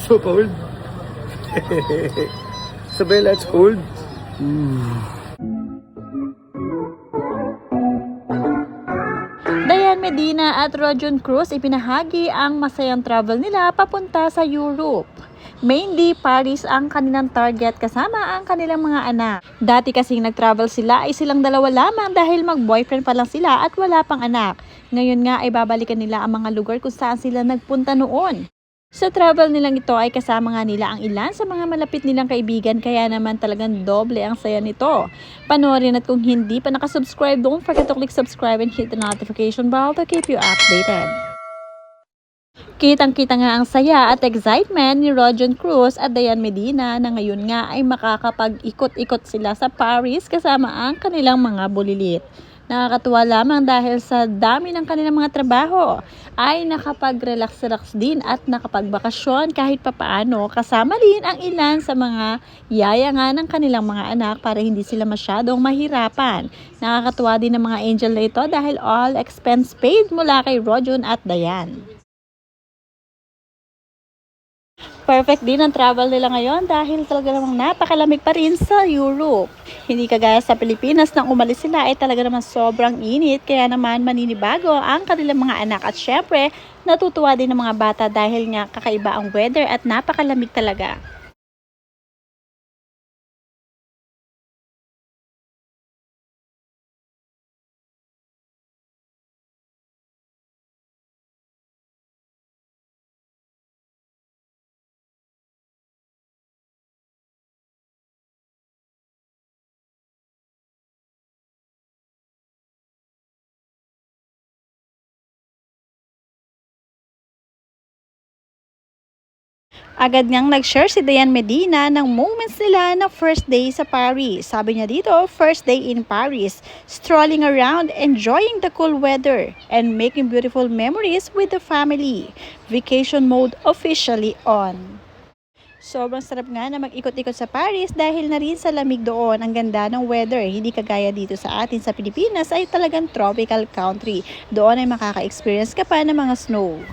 So cold. Isabella, it's cold. Dayan Medina at Rojon Cruz ipinahagi ang masayang travel nila papunta sa Europe. Mainly, Paris ang kanilang target kasama ang kanilang mga anak. Dati kasing nag-travel sila ay silang dalawa lamang dahil mag-boyfriend pa lang sila at wala pang anak. Ngayon nga ay babalikan nila ang mga lugar kung saan sila nagpunta noon. Sa travel nilang ito ay kasama nga nila ang ilan sa mga malapit nilang kaibigan, kaya naman talagang doble ang saya nito. Panoorin, at kung hindi pa nakasubscribe, don't forget to click subscribe and hit the notification bell to keep you updated. Kitang-kita nga ang saya at excitement ni Rojon Cruz at Dayan Medina na ngayon nga ay makakapag-ikot-ikot sila sa Paris kasama ang kanilang mga bulilit. Nakakatuwa lamang dahil sa dami ng kanilang mga trabaho ay nakapag-relax-relax din at nakapagbakasyon kahit papaano, kasama din ang ilan sa mga yaya nga ng kanilang mga anak para hindi sila masyadong mahirapan. Nakakatuwa din ang mga angel na ito dahil all expense paid mula kay Rojon at Dayan. Perfect din ang travel nila ngayon dahil talaga namang napakalamig pa rin sa Europe. Hindi kagaya sa Pilipinas nang umalis sila ay talaga naman sobrang init, kaya naman maninibago ang kanilang mga anak at syempre natutuwa din ng mga bata dahil nga kakaiba ang weather at napakalamig talaga. Agad ngang nag-share si Dayan Medina ng moments nila na first day sa Paris. Sabi niya dito, first day in Paris, strolling around, enjoying the cool weather, and making beautiful memories with the family. Vacation mode officially on. Sobrang sarap nga na mag-ikot-ikot sa Paris dahil na rin sa lamig doon. Ang ganda ng weather, hindi kagaya dito sa atin sa Pilipinas ay talagang tropical country. Doon ay makaka-experience ka pa ng mga snow.